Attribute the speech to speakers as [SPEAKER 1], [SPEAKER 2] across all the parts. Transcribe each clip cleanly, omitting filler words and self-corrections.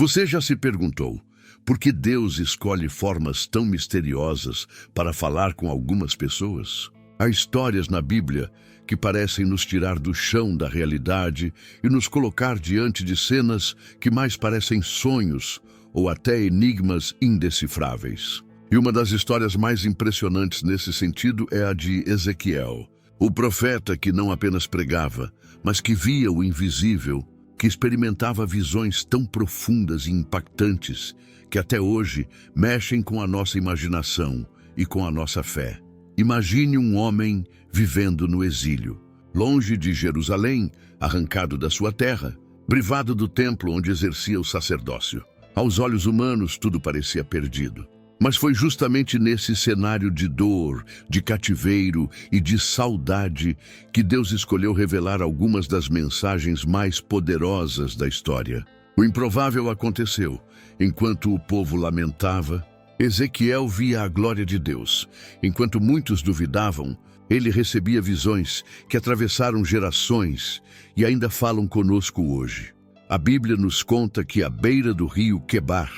[SPEAKER 1] Você já se perguntou por que Deus escolhe formas tão misteriosas para falar com algumas pessoas? Há histórias na Bíblia que parecem nos tirar do chão da realidade e nos colocar diante de cenas que mais parecem sonhos ou até enigmas indecifráveis. E uma das histórias mais impressionantes nesse sentido é a de Ezequiel, o profeta que não apenas pregava, mas que via o invisível, que experimentava visões tão profundas e impactantes que até hoje mexem com a nossa imaginação e com a nossa fé. Imagine um homem vivendo no exílio, longe de Jerusalém, arrancado da sua terra, privado do templo onde exercia o sacerdócio. Aos olhos humanos, tudo parecia perdido. Mas foi justamente nesse cenário de dor, de cativeiro e de saudade que Deus escolheu revelar algumas das mensagens mais poderosas da história. O improvável aconteceu. Enquanto o povo lamentava, Ezequiel via a glória de Deus. Enquanto muitos duvidavam, ele recebia visões que atravessaram gerações e ainda falam conosco hoje. A Bíblia nos conta que à beira do rio Quebar,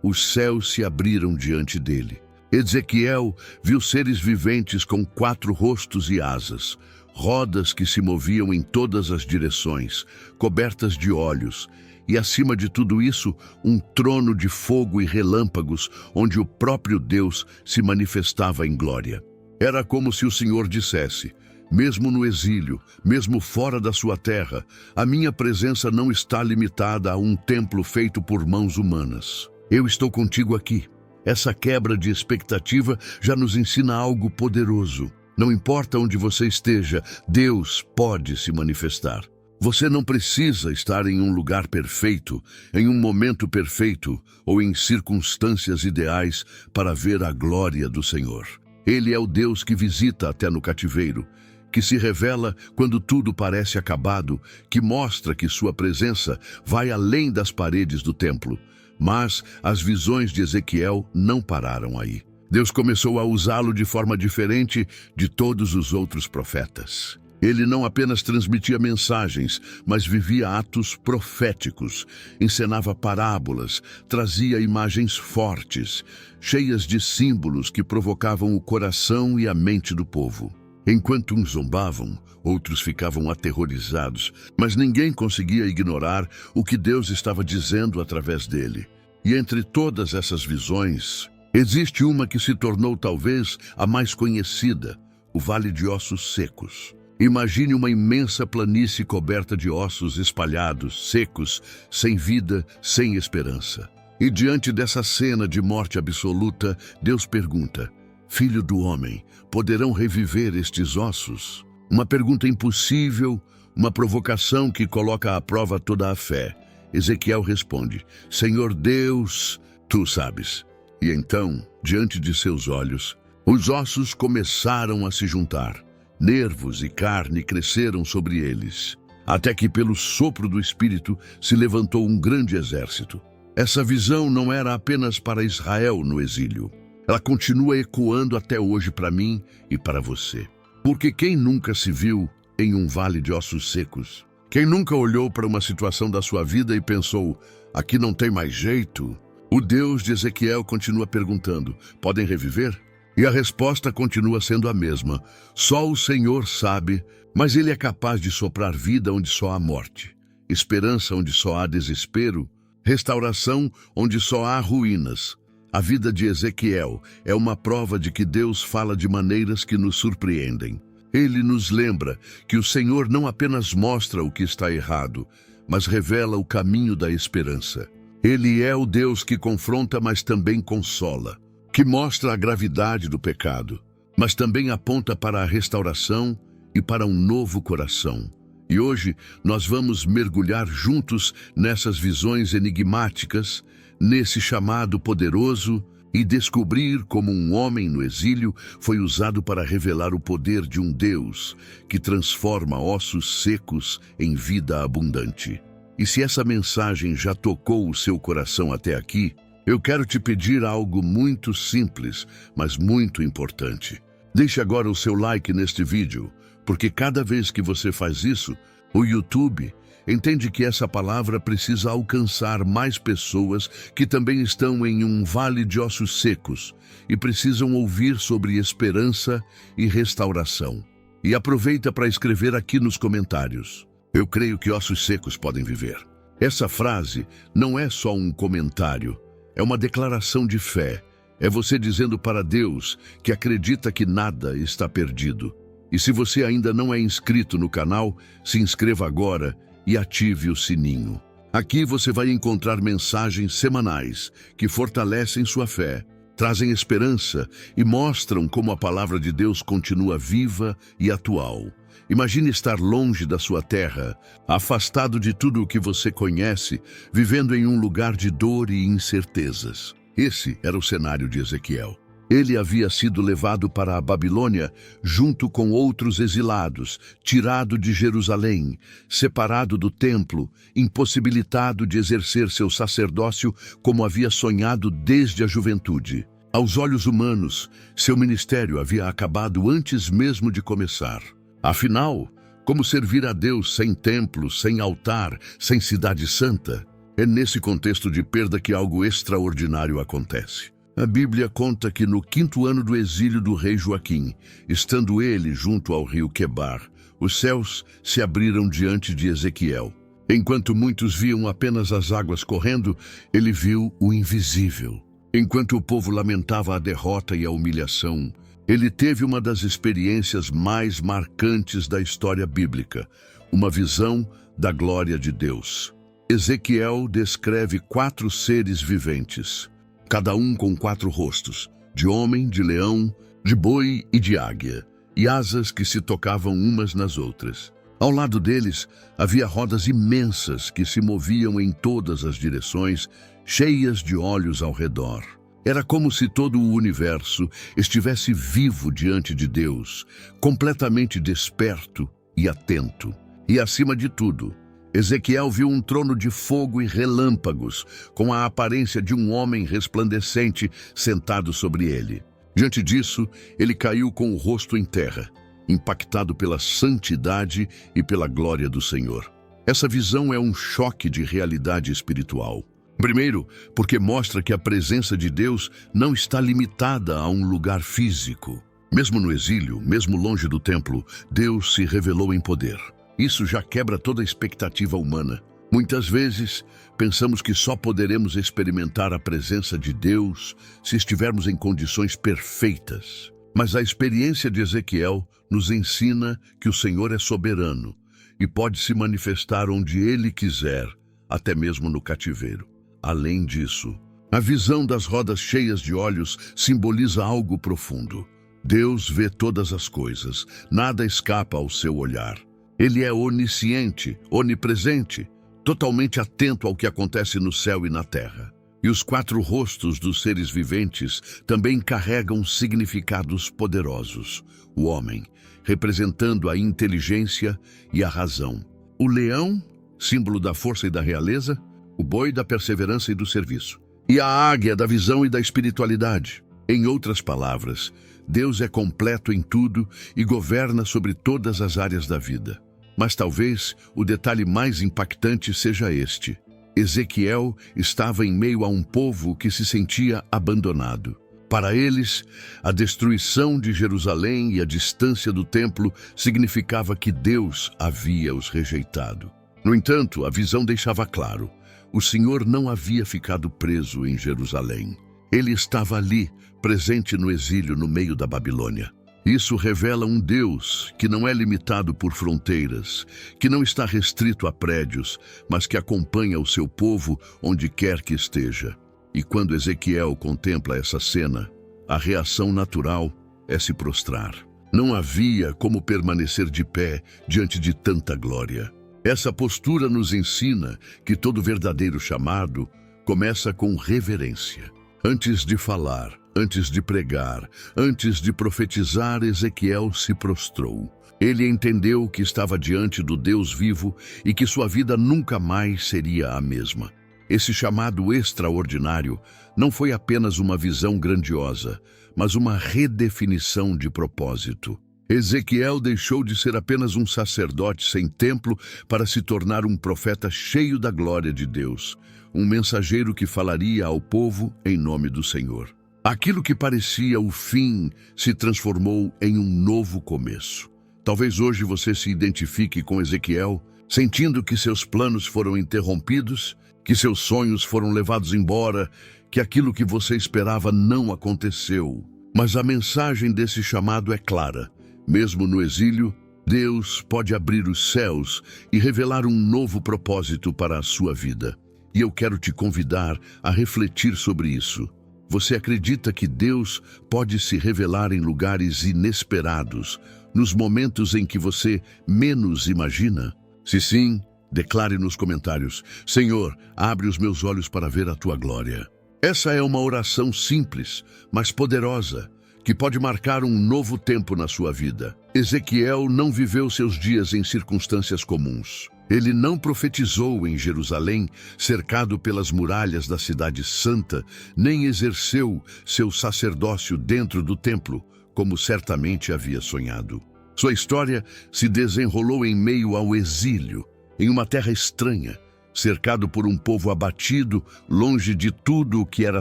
[SPEAKER 1] os céus se abriram diante dele. Ezequiel viu seres viventes com 4 rostos e asas, rodas que se moviam em todas as direções, cobertas de olhos, e acima de tudo isso, um trono de fogo e relâmpagos, onde o próprio Deus se manifestava em glória. Era como se o Senhor dissesse: mesmo no exílio, mesmo fora da sua terra, a minha presença não está limitada a um templo feito por mãos humanas. Eu estou contigo aqui. Essa quebra de expectativa já nos ensina algo poderoso. Não importa onde você esteja, Deus pode se manifestar. Você não precisa estar em um lugar perfeito, em um momento perfeito ou em circunstâncias ideais para ver a glória do Senhor. Ele é o Deus que visita até no cativeiro, que se revela quando tudo parece acabado, que mostra que sua presença vai além das paredes do templo. Mas as visões de Ezequiel não pararam aí. Deus começou a usá-lo de forma diferente de todos os outros profetas. Ele não apenas transmitia mensagens, mas vivia atos proféticos, encenava parábolas, trazia imagens fortes, cheias de símbolos que provocavam o coração e a mente do povo. Enquanto uns zombavam, outros ficavam aterrorizados, mas ninguém conseguia ignorar o que Deus estava dizendo através dele. E entre todas essas visões, existe uma que se tornou talvez a mais conhecida, o Vale de Ossos Secos. Imagine uma imensa planície coberta de ossos espalhados, secos, sem vida, sem esperança. E diante dessa cena de morte absoluta, Deus pergunta: Filho do homem, poderão reviver estes ossos? Uma pergunta impossível, uma provocação que coloca à prova toda a fé. Ezequiel responde: Senhor Deus, tu sabes. E então, diante de seus olhos, os ossos começaram a se juntar. Nervos e carne cresceram sobre eles, até que pelo sopro do Espírito se levantou um grande exército. Essa visão não era apenas para Israel no exílio. Ela continua ecoando até hoje para mim e para você. Porque quem nunca se viu em um vale de ossos secos? Quem nunca olhou para uma situação da sua vida e pensou: aqui não tem mais jeito? O Deus de Ezequiel continua perguntando: podem reviver? E a resposta continua sendo a mesma: só o Senhor sabe, mas Ele é capaz de soprar vida onde só há morte, esperança onde só há desespero, restauração onde só há ruínas. A vida de Ezequiel é uma prova de que Deus fala de maneiras que nos surpreendem. Ele nos lembra que o Senhor não apenas mostra o que está errado, mas revela o caminho da esperança. Ele é o Deus que confronta, mas também consola, que mostra a gravidade do pecado, mas também aponta para a restauração e para um novo coração. E hoje nós vamos mergulhar juntos nessas visões enigmáticas, nesse chamado poderoso, e descobrir como um homem no exílio foi usado para revelar o poder de um Deus que transforma ossos secos em vida abundante. E se essa mensagem já tocou o seu coração até aqui, eu quero te pedir algo muito simples, mas muito importante. Deixe agora o seu like neste vídeo, porque cada vez que você faz isso, o YouTube entende que essa palavra precisa alcançar mais pessoas que também estão em um vale de ossos secos e precisam ouvir sobre esperança e restauração. E aproveita para escrever aqui nos comentários: eu creio que ossos secos podem viver. Essa frase não é só um comentário, é uma declaração de fé. É você dizendo para Deus que acredita que nada está perdido. E se você ainda não é inscrito no canal, se inscreva agora e ative o sininho. Aqui você vai encontrar mensagens semanais que fortalecem sua fé, trazem esperança e mostram como a palavra de Deus continua viva e atual. Imagine estar longe da sua terra, afastado de tudo o que você conhece, vivendo em um lugar de dor e incertezas. Esse era o cenário de Ezequiel. Ele havia sido levado para a Babilônia junto com outros exilados, tirado de Jerusalém, separado do templo, impossibilitado de exercer seu sacerdócio como havia sonhado desde a juventude. Aos olhos humanos, seu ministério havia acabado antes mesmo de começar. Afinal, como servir a Deus sem templo, sem altar, sem cidade santa? É nesse contexto de perda que algo extraordinário acontece. A Bíblia conta que no 5º ano do exílio do rei Joaquim, estando ele junto ao rio Quebar, os céus se abriram diante de Ezequiel. Enquanto muitos viam apenas as águas correndo, ele viu o invisível. Enquanto o povo lamentava a derrota e a humilhação, ele teve uma das experiências mais marcantes da história bíblica, uma visão da glória de Deus. Ezequiel descreve 4 seres viventes, cada um com 4 rostos, de homem, de leão, de boi e de águia, e asas que se tocavam umas nas outras. Ao lado deles, havia rodas imensas que se moviam em todas as direções, cheias de olhos ao redor. Era como se todo o universo estivesse vivo diante de Deus, completamente desperto e atento. E acima de tudo, Ezequiel viu um trono de fogo e relâmpagos, com a aparência de um homem resplandecente sentado sobre ele. Diante disso, ele caiu com o rosto em terra, impactado pela santidade e pela glória do Senhor. Essa visão é um choque de realidade espiritual. Primeiro, porque mostra que a presença de Deus não está limitada a um lugar físico. Mesmo no exílio, mesmo longe do templo, Deus se revelou em poder. Isso já quebra toda a expectativa humana. Muitas vezes, pensamos que só poderemos experimentar a presença de Deus se estivermos em condições perfeitas. Mas a experiência de Ezequiel nos ensina que o Senhor é soberano e pode se manifestar onde Ele quiser, até mesmo no cativeiro. Além disso, a visão das rodas cheias de olhos simboliza algo profundo. Deus vê todas as coisas, nada escapa ao seu olhar. Ele é onisciente, onipresente, totalmente atento ao que acontece no céu e na terra. E os 4 rostos dos seres viventes também carregam significados poderosos. O homem, representando a inteligência e a razão. O leão, símbolo da força e da realeza. O boi da perseverança e do serviço. E a águia da visão e da espiritualidade. Em outras palavras, Deus é completo em tudo e governa sobre todas as áreas da vida. Mas talvez o detalhe mais impactante seja este. Ezequiel estava em meio a um povo que se sentia abandonado. Para eles, a destruição de Jerusalém e a distância do templo significava que Deus havia os rejeitado. No entanto, a visão deixava claro: o Senhor não havia ficado preso em Jerusalém. Ele estava ali, presente no exílio no meio da Babilônia. Isso revela um Deus que não é limitado por fronteiras, que não está restrito a prédios, mas que acompanha o seu povo onde quer que esteja. E quando Ezequiel contempla essa cena, a reação natural é se prostrar. Não havia como permanecer de pé diante de tanta glória. Essa postura nos ensina que todo verdadeiro chamado começa com reverência. Antes de falar, antes de pregar, antes de profetizar, Ezequiel se prostrou. Ele entendeu que estava diante do Deus vivo e que sua vida nunca mais seria a mesma. Esse chamado extraordinário não foi apenas uma visão grandiosa, mas uma redefinição de propósito. Ezequiel deixou de ser apenas um sacerdote sem templo para se tornar um profeta cheio da glória de Deus, um mensageiro que falaria ao povo em nome do Senhor. Aquilo que parecia o fim se transformou em um novo começo. Talvez hoje você se identifique com Ezequiel, sentindo que seus planos foram interrompidos, que seus sonhos foram levados embora, que aquilo que você esperava não aconteceu. Mas a mensagem desse chamado é clara. Mesmo no exílio, Deus pode abrir os céus e revelar um novo propósito para a sua vida. E eu quero te convidar a refletir sobre isso. Você acredita que Deus pode se revelar em lugares inesperados, nos momentos em que você menos imagina? Se sim, declare nos comentários: Senhor, abre os meus olhos para ver a tua glória. Essa é uma oração simples, mas poderosa, que pode marcar um novo tempo na sua vida. Ezequiel não viveu seus dias em circunstâncias comuns. Ele não profetizou em Jerusalém, cercado pelas muralhas da cidade santa, nem exerceu seu sacerdócio dentro do templo, como certamente havia sonhado. Sua história se desenrolou em meio ao exílio, em uma terra estranha, cercado por um povo abatido, longe de tudo o que era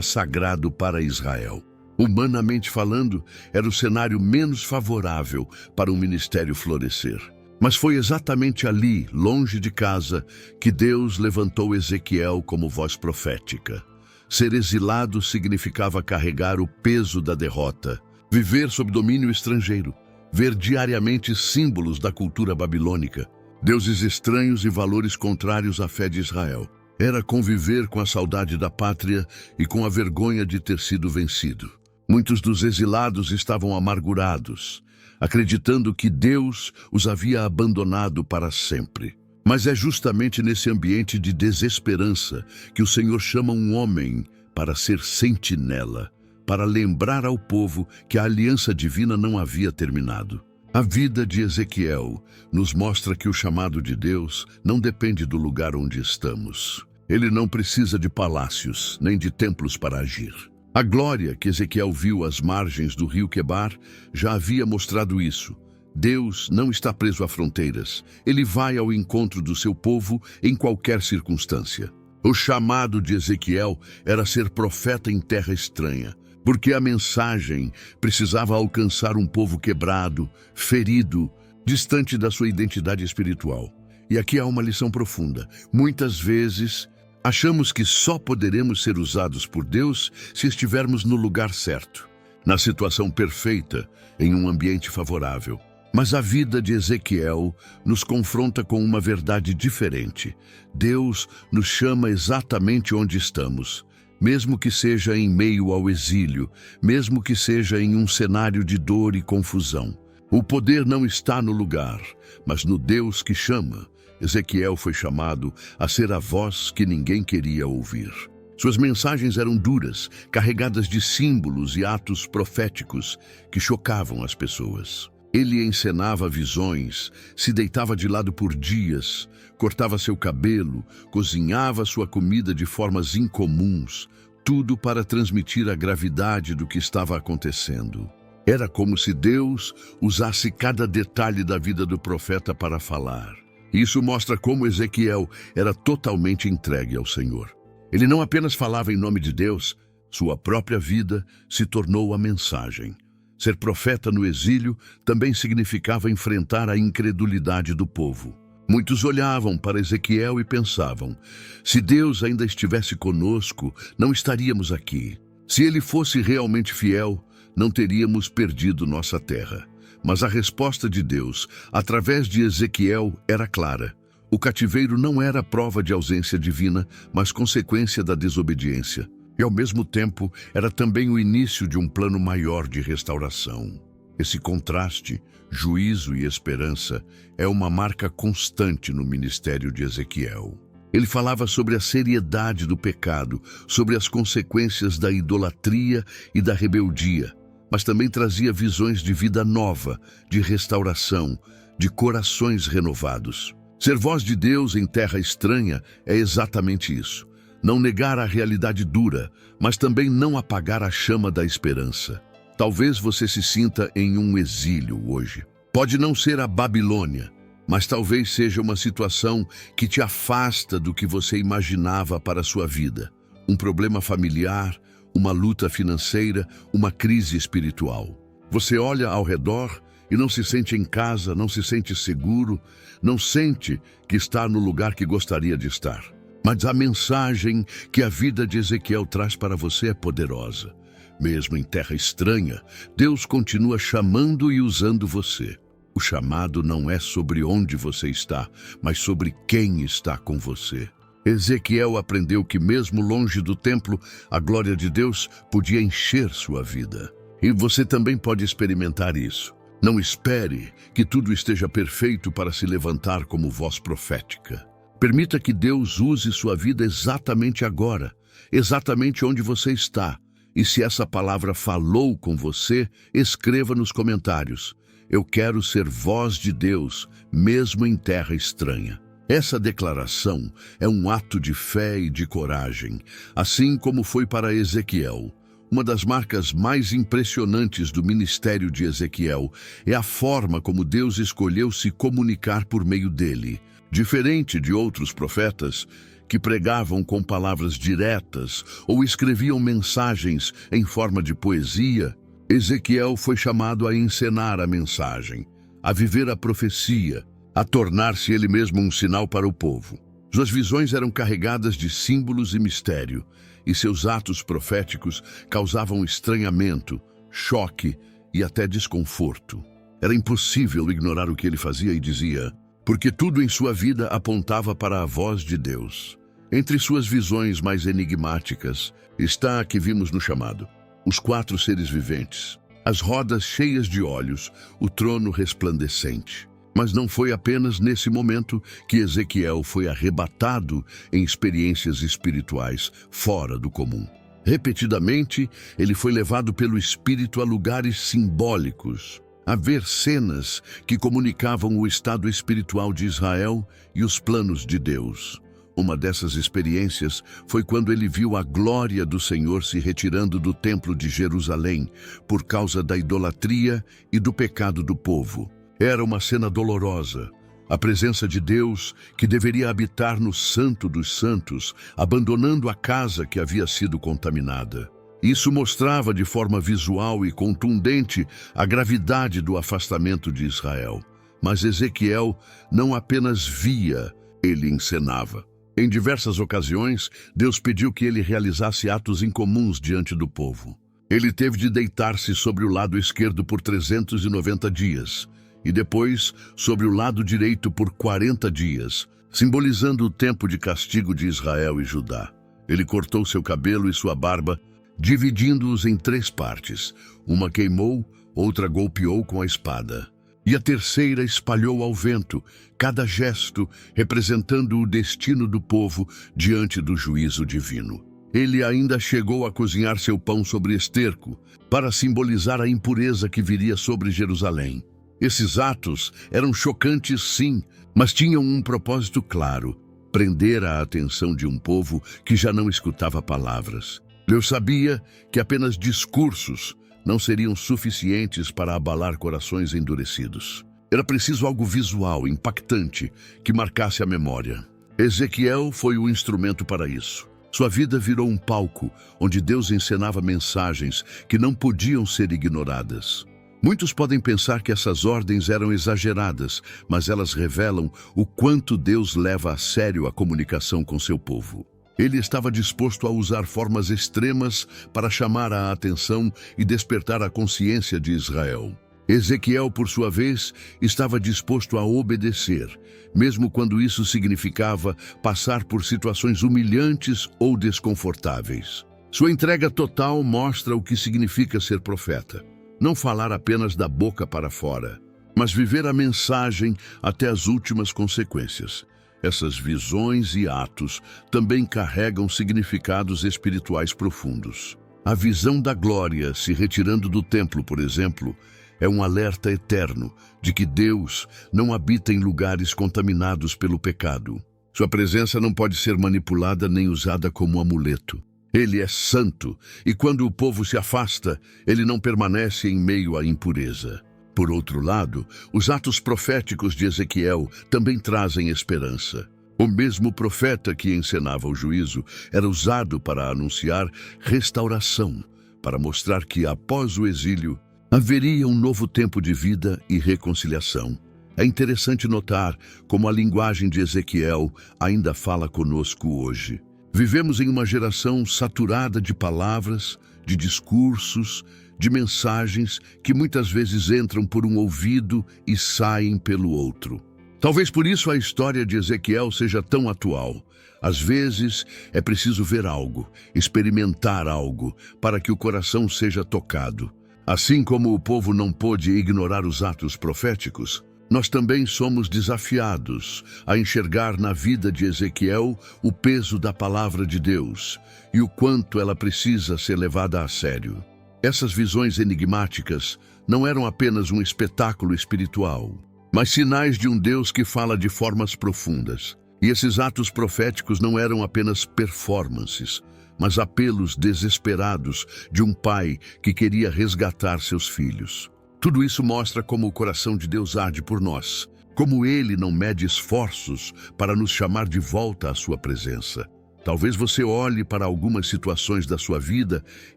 [SPEAKER 1] sagrado para Israel. Humanamente falando, era o cenário menos favorável para um ministério florescer. Mas foi exatamente ali, longe de casa, que Deus levantou Ezequiel como voz profética. Ser exilado significava carregar o peso da derrota, viver sob domínio estrangeiro, ver diariamente símbolos da cultura babilônica, deuses estranhos e valores contrários à fé de Israel. Era conviver com a saudade da pátria e com a vergonha de ter sido vencido. Muitos dos exilados estavam amargurados, acreditando que Deus os havia abandonado para sempre. Mas é justamente nesse ambiente de desesperança que o Senhor chama um homem para ser sentinela, para lembrar ao povo que a aliança divina não havia terminado. A vida de Ezequiel nos mostra que o chamado de Deus não depende do lugar onde estamos. Ele não precisa de palácios, nem de templos para agir. A glória que Ezequiel viu às margens do rio Quebar já havia mostrado isso. Deus não está preso a fronteiras. Ele vai ao encontro do seu povo em qualquer circunstância. O chamado de Ezequiel era ser profeta em terra estranha, porque a mensagem precisava alcançar um povo quebrado, ferido, distante da sua identidade espiritual. E aqui há uma lição profunda. Muitas vezes, achamos que só poderemos ser usados por Deus se estivermos no lugar certo, na situação perfeita, em um ambiente favorável. Mas a vida de Ezequiel nos confronta com uma verdade diferente. Deus nos chama exatamente onde estamos, mesmo que seja em meio ao exílio, mesmo que seja em um cenário de dor e confusão. O poder não está no lugar, mas no Deus que chama. Ezequiel foi chamado a ser a voz que ninguém queria ouvir. Suas mensagens eram duras, carregadas de símbolos e atos proféticos que chocavam as pessoas. Ele encenava visões, se deitava de lado por dias, cortava seu cabelo, cozinhava sua comida de formas incomuns, tudo para transmitir a gravidade do que estava acontecendo. Era como se Deus usasse cada detalhe da vida do profeta para falar. Isso mostra como Ezequiel era totalmente entregue ao Senhor. Ele não apenas falava em nome de Deus, sua própria vida se tornou a mensagem. Ser profeta no exílio também significava enfrentar a incredulidade do povo. Muitos olhavam para Ezequiel e pensavam: se Deus ainda estivesse conosco, não estaríamos aqui. Se ele fosse realmente fiel, não teríamos perdido nossa terra. Mas a resposta de Deus, através de Ezequiel, era clara. O cativeiro não era prova de ausência divina, mas consequência da desobediência. E, ao mesmo tempo, era também o início de um plano maior de restauração. Esse contraste, juízo e esperança, é uma marca constante no ministério de Ezequiel. Ele falava sobre a seriedade do pecado, sobre as consequências da idolatria e da rebeldia, mas também trazia visões de vida nova, de restauração, de corações renovados. Ser voz de Deus em terra estranha é exatamente isso. Não negar a realidade dura, mas também não apagar a chama da esperança. Talvez você se sinta em um exílio hoje. Pode não ser a Babilônia, mas talvez seja uma situação que te afasta do que você imaginava para a sua vida. Um problema familiar, uma luta financeira, uma crise espiritual. Você olha ao redor e não se sente em casa, não se sente seguro, não sente que está no lugar que gostaria de estar. Mas a mensagem que a vida de Ezequiel traz para você é poderosa. Mesmo em terra estranha, Deus continua chamando e usando você. O chamado não é sobre onde você está, mas sobre quem está com você. Ezequiel aprendeu que mesmo longe do templo, a glória de Deus podia encher sua vida. E você também pode experimentar isso. Não espere que tudo esteja perfeito para se levantar como voz profética. Permita que Deus use sua vida exatamente agora, exatamente onde você está. E se essa palavra falou com você, escreva nos comentários. Eu quero ser voz de Deus, mesmo em terra estranha. Essa declaração é um ato de fé e de coragem, assim como foi para Ezequiel. Uma das marcas mais impressionantes do ministério de Ezequiel é a forma como Deus escolheu se comunicar por meio dele. Diferente de outros profetas, que pregavam com palavras diretas ou escreviam mensagens em forma de poesia, Ezequiel foi chamado a encenar a mensagem, a viver a profecia, a tornar-se ele mesmo um sinal para o povo. Suas visões eram carregadas de símbolos e mistério, e seus atos proféticos causavam estranhamento, choque e até desconforto. Era impossível ignorar o que ele fazia e dizia, porque tudo em sua vida apontava para a voz de Deus. Entre suas visões mais enigmáticas está a que vimos no chamado. Os 4 seres viventes, as rodas cheias de olhos, o trono resplandecente. Mas não foi apenas nesse momento que Ezequiel foi arrebatado em experiências espirituais fora do comum. Repetidamente, ele foi levado pelo Espírito a lugares simbólicos, a ver cenas que comunicavam o estado espiritual de Israel e os planos de Deus. Uma dessas experiências foi quando ele viu a glória do Senhor se retirando do templo de Jerusalém por causa da idolatria e do pecado do povo. Era uma cena dolorosa. A presença de Deus, que deveria habitar no Santo dos Santos, abandonando a casa que havia sido contaminada. Isso mostrava de forma visual e contundente a gravidade do afastamento de Israel. Mas Ezequiel não apenas via, ele encenava. Em diversas ocasiões, Deus pediu que ele realizasse atos incomuns diante do povo. Ele teve de deitar-se sobre o lado esquerdo por 390 dias, e depois sobre o lado direito por 40 dias, simbolizando o tempo de castigo de Israel e Judá. Ele cortou seu cabelo e sua barba, dividindo-os em 3 partes. Uma queimou, outra golpeou com a espada, e a terceira espalhou ao vento, cada gesto representando o destino do povo diante do juízo divino. Ele ainda chegou a cozinhar seu pão sobre esterco, para simbolizar a impureza que viria sobre Jerusalém. Esses atos eram chocantes, sim, mas tinham um propósito claro: prender a atenção de um povo que já não escutava palavras. Deus sabia que apenas discursos não seriam suficientes para abalar corações endurecidos. Era preciso algo visual, impactante, que marcasse a memória. Ezequiel foi o instrumento para isso. Sua vida virou um palco onde Deus encenava mensagens que não podiam ser ignoradas. Muitos podem pensar que essas ordens eram exageradas, mas elas revelam o quanto Deus leva a sério a comunicação com seu povo. Ele estava disposto a usar formas extremas para chamar a atenção e despertar a consciência de Israel. Ezequiel, por sua vez, estava disposto a obedecer, mesmo quando isso significava passar por situações humilhantes ou desconfortáveis. Sua entrega total mostra o que significa ser profeta. Não falar apenas da boca para fora, mas viver a mensagem até as últimas consequências. Essas visões e atos também carregam significados espirituais profundos. A visão da glória se retirando do templo, por exemplo, é um alerta eterno de que Deus não habita em lugares contaminados pelo pecado. Sua presença não pode ser manipulada nem usada como amuleto. Ele é santo, e quando o povo se afasta, ele não permanece em meio à impureza. Por outro lado, os atos proféticos de Ezequiel também trazem esperança. O mesmo profeta que encenava o juízo era usado para anunciar restauração, para mostrar que, após o exílio, haveria um novo tempo de vida e reconciliação. É interessante notar como a linguagem de Ezequiel ainda fala conosco hoje. Vivemos em uma geração saturada de palavras, de discursos, de mensagens que muitas vezes entram por um ouvido e saem pelo outro. Talvez por isso a história de Ezequiel seja tão atual. Às vezes é preciso ver algo, experimentar algo, para que o coração seja tocado. Assim como o povo não pôde ignorar os atos proféticos, nós também somos desafiados a enxergar na vida de Ezequiel o peso da palavra de Deus e o quanto ela precisa ser levada a sério. Essas visões enigmáticas não eram apenas um espetáculo espiritual, mas sinais de um Deus que fala de formas profundas. E esses atos proféticos não eram apenas performances, mas apelos desesperados de um pai que queria resgatar seus filhos. Tudo isso mostra como o coração de Deus arde por nós, como Ele não mede esforços para nos chamar de volta à sua presença. Talvez você olhe para algumas situações da sua vida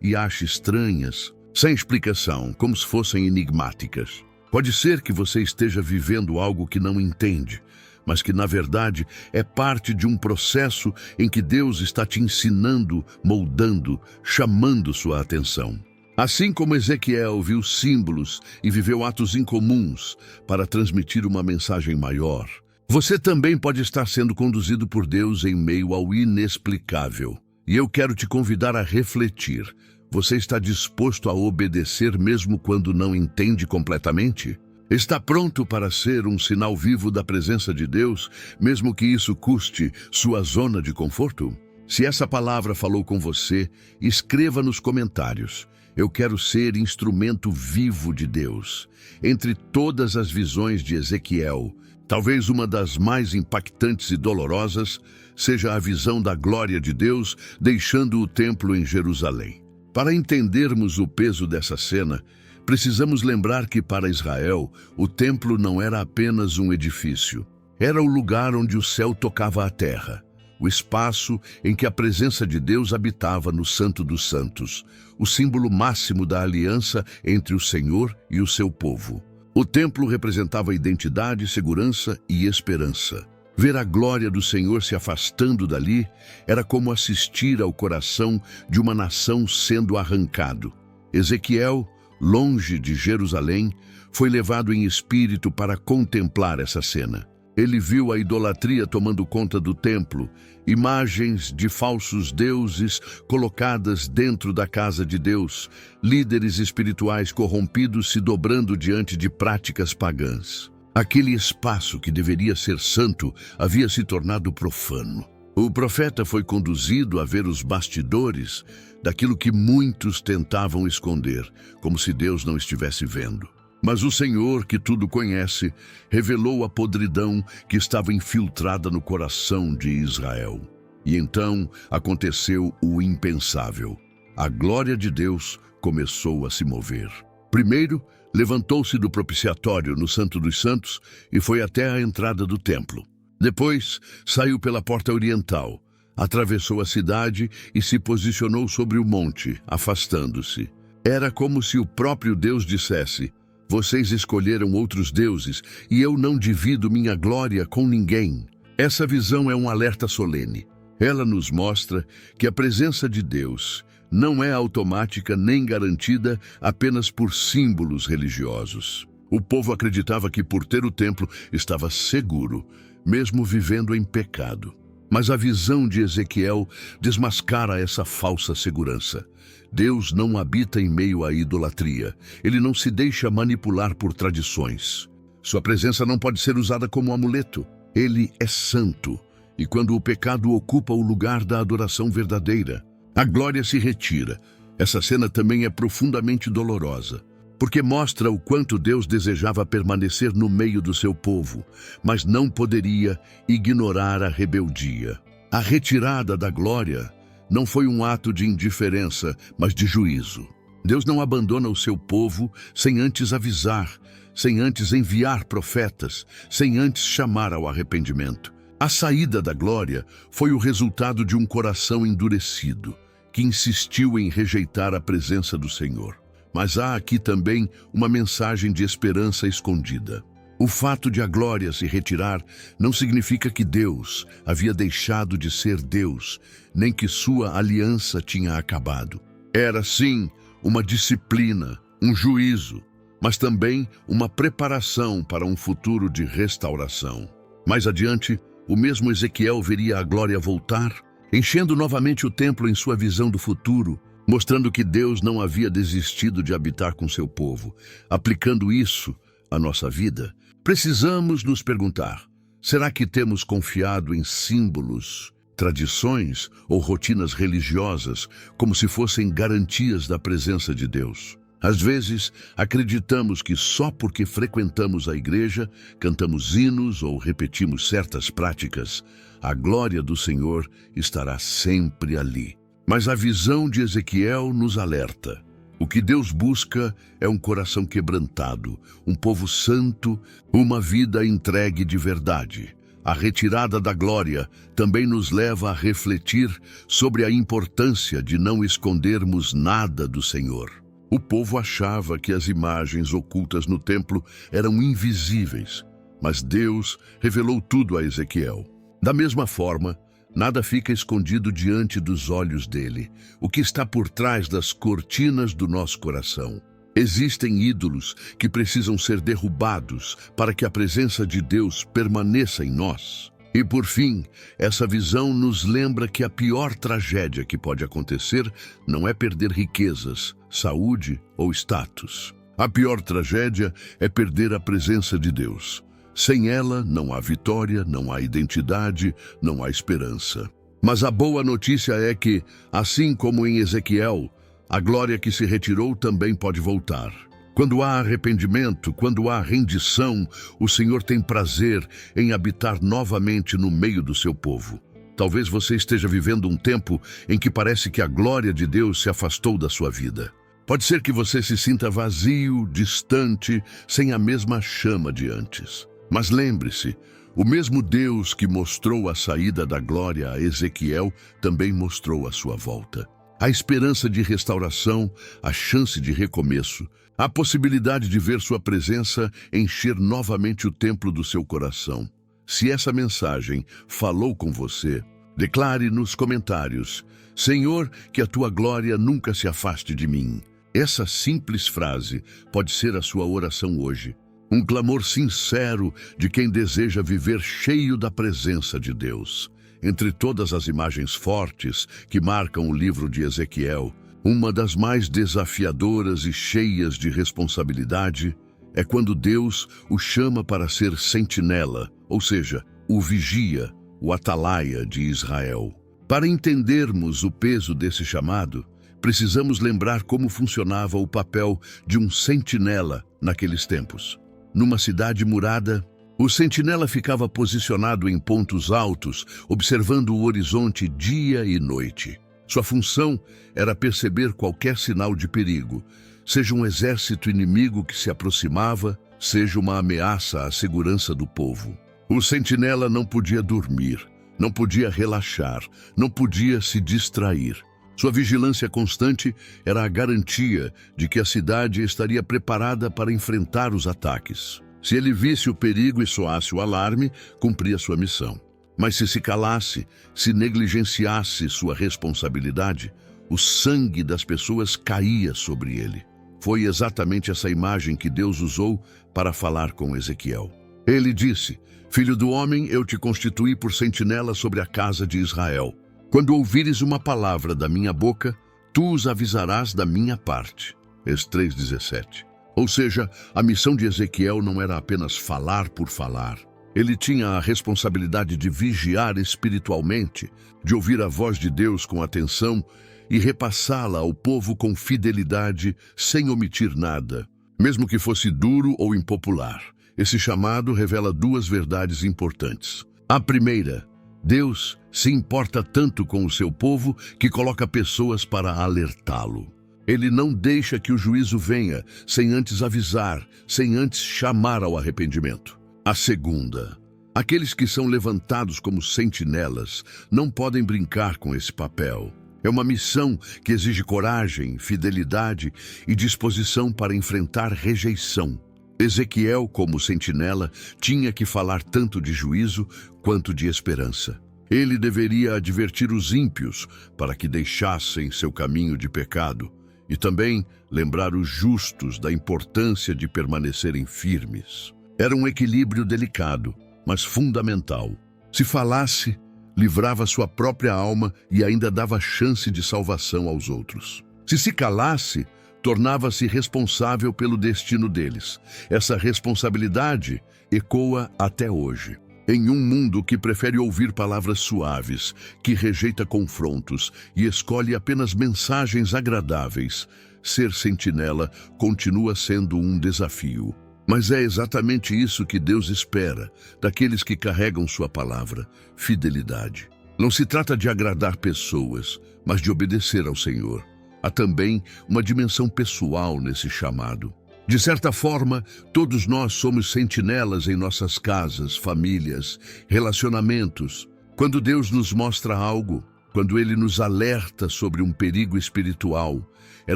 [SPEAKER 1] e ache estranhas, sem explicação, como se fossem enigmáticas. Pode ser que você esteja vivendo algo que não entende, mas que, na verdade, é parte de um processo em que Deus está te ensinando, moldando, chamando sua atenção. Assim como Ezequiel viu símbolos e viveu atos incomuns para transmitir uma mensagem maior, você também pode estar sendo conduzido por Deus em meio ao inexplicável. E eu quero te convidar a refletir. Você está disposto a obedecer mesmo quando não entende completamente? Está pronto para ser um sinal vivo da presença de Deus, mesmo que isso custe sua zona de conforto? Se essa palavra falou com você, escreva nos comentários. Eu quero ser instrumento vivo de Deus. Entre todas as visões de Ezequiel, talvez uma das mais impactantes e dolorosas seja a visão da glória de Deus deixando o templo em Jerusalém. Para entendermos o peso dessa cena, precisamos lembrar que para Israel, o templo não era apenas um edifício. Era o lugar onde o céu tocava a terra, o espaço em que a presença de Deus habitava no Santo dos Santos, o símbolo máximo da aliança entre o Senhor e o seu povo. O templo representava identidade, segurança e esperança. Ver a glória do Senhor se afastando dali era como assistir ao coração de uma nação sendo arrancado. Ezequiel, longe de Jerusalém, foi levado em espírito para contemplar essa cena. Ele viu a idolatria tomando conta do templo, imagens de falsos deuses colocadas dentro da casa de Deus, líderes espirituais corrompidos se dobrando diante de práticas pagãs. Aquele espaço que deveria ser santo havia se tornado profano. O profeta foi conduzido a ver os bastidores daquilo que muitos tentavam esconder, como se Deus não estivesse vendo. Mas o Senhor, que tudo conhece, revelou a podridão que estava infiltrada no coração de Israel. E então aconteceu o impensável. A glória de Deus começou a se mover. Primeiro, levantou-se do propiciatório no Santo dos Santos e foi até a entrada do templo. Depois, saiu pela porta oriental, atravessou a cidade e se posicionou sobre o monte, afastando-se. Era como se o próprio Deus dissesse: vocês escolheram outros deuses e eu não divido minha glória com ninguém. Essa visão é um alerta solene. Ela nos mostra que a presença de Deus não é automática nem garantida apenas por símbolos religiosos. O povo acreditava que por ter o templo estava seguro, mesmo vivendo em pecado. Mas a visão de Ezequiel desmascara essa falsa segurança. Deus não habita em meio à idolatria. Ele não se deixa manipular por tradições. Sua presença não pode ser usada como amuleto. Ele é santo. E quando o pecado ocupa o lugar da adoração verdadeira, a glória se retira. Essa cena também é profundamente dolorosa, porque mostra o quanto Deus desejava permanecer no meio do seu povo, mas não poderia ignorar a rebeldia. A retirada da glória não foi um ato de indiferença, mas de juízo. Deus não abandona o seu povo sem antes avisar: sem antes enviar profetas, sem antes chamar ao arrependimento. A saída da glória foi o resultado de um coração endurecido, que insistiu em rejeitar a presença do Senhor. Mas há aqui também uma mensagem de esperança escondida. O fato de a glória se retirar não significa que Deus havia deixado de ser Deus, nem que sua aliança tinha acabado. Era, sim, uma disciplina, um juízo, mas também uma preparação para um futuro de restauração. Mais adiante, o mesmo Ezequiel veria a glória voltar, enchendo novamente o templo em sua visão do futuro, mostrando que Deus não havia desistido de habitar com seu povo. Aplicando isso à nossa vida, precisamos nos perguntar: será que temos confiado em símbolos, tradições ou rotinas religiosas como se fossem garantias da presença de Deus? Às vezes, acreditamos que só porque frequentamos a igreja, cantamos hinos ou repetimos certas práticas, a glória do Senhor estará sempre ali. Mas a visão de Ezequiel nos alerta. O que Deus busca é um coração quebrantado, um povo santo, uma vida entregue de verdade. A retirada da glória também nos leva a refletir sobre a importância de não escondermos nada do Senhor. O povo achava que as imagens ocultas no templo eram invisíveis, mas Deus revelou tudo a Ezequiel. Da mesma forma, nada fica escondido diante dos olhos dele, o que está por trás das cortinas do nosso coração. Existem ídolos que precisam ser derrubados para que a presença de Deus permaneça em nós. E por fim, essa visão nos lembra que a pior tragédia que pode acontecer não é perder riquezas, saúde ou status. A pior tragédia é perder a presença de Deus. Sem ela, não há vitória, não há identidade, não há esperança. Mas a boa notícia é que, assim como em Ezequiel, a glória que se retirou também pode voltar. Quando há arrependimento, quando há rendição, o Senhor tem prazer em habitar novamente no meio do seu povo. Talvez você esteja vivendo um tempo em que parece que a glória de Deus se afastou da sua vida. Pode ser que você se sinta vazio, distante, sem a mesma chama de antes. Mas lembre-se, o mesmo Deus que mostrou a saída da glória a Ezequiel também mostrou a sua volta. A esperança de restauração, a chance de recomeço, a possibilidade de ver sua presença encher novamente o templo do seu coração. Se essa mensagem falou com você, declare nos comentários: Senhor, que a tua glória nunca se afaste de mim. Essa simples frase pode ser a sua oração hoje. Um clamor sincero de quem deseja viver cheio da presença de Deus. Entre todas as imagens fortes que marcam o livro de Ezequiel, uma das mais desafiadoras e cheias de responsabilidade é quando Deus o chama para ser sentinela, ou seja, o vigia, o atalaia de Israel. Para entendermos o peso desse chamado, precisamos lembrar como funcionava o papel de um sentinela naqueles tempos. Numa cidade murada, o sentinela ficava posicionado em pontos altos, observando o horizonte dia e noite. Sua função era perceber qualquer sinal de perigo, seja um exército inimigo que se aproximava, seja uma ameaça à segurança do povo. O sentinela não podia dormir, não podia relaxar, não podia se distrair. Sua vigilância constante era a garantia de que a cidade estaria preparada para enfrentar os ataques. Se ele visse o perigo e soasse o alarme, cumpria sua missão. Mas se calasse, se negligenciasse sua responsabilidade, o sangue das pessoas caía sobre ele. Foi exatamente essa imagem que Deus usou para falar com Ezequiel. Ele disse: Filho do homem, eu te constituí por sentinela sobre a casa de Israel. Quando ouvires uma palavra da minha boca, tu os avisarás da minha parte. Êxodo 3:17. Ou seja, a missão de Ezequiel não era apenas falar por falar. Ele tinha a responsabilidade de vigiar espiritualmente, de ouvir a voz de Deus com atenção e repassá-la ao povo com fidelidade, sem omitir nada, mesmo que fosse duro ou impopular. Esse chamado revela duas verdades importantes. A primeira: Deus se importa tanto com o seu povo que coloca pessoas para alertá-lo. Ele não deixa que o juízo venha sem antes avisar, sem antes chamar ao arrependimento. A segunda, aqueles que são levantados como sentinelas não podem brincar com esse papel. É uma missão que exige coragem, fidelidade e disposição para enfrentar rejeição. Ezequiel, como sentinela, tinha que falar tanto de juízo quanto de esperança. Ele deveria advertir os ímpios para que deixassem seu caminho de pecado e também lembrar os justos da importância de permanecerem firmes. Era um equilíbrio delicado, mas fundamental. Se falasse, livrava sua própria alma e ainda dava chance de salvação aos outros. Se calasse, tornava-se responsável pelo destino deles. Essa responsabilidade ecoa até hoje. Em um mundo que prefere ouvir palavras suaves, que rejeita confrontos e escolhe apenas mensagens agradáveis, ser sentinela continua sendo um desafio. Mas é exatamente isso que Deus espera daqueles que carregam sua palavra, fidelidade. Não se trata de agradar pessoas, mas de obedecer ao Senhor. Há também uma dimensão pessoal nesse chamado. De certa forma, todos nós somos sentinelas em nossas casas, famílias, relacionamentos. Quando Deus nos mostra algo, quando Ele nos alerta sobre um perigo espiritual, é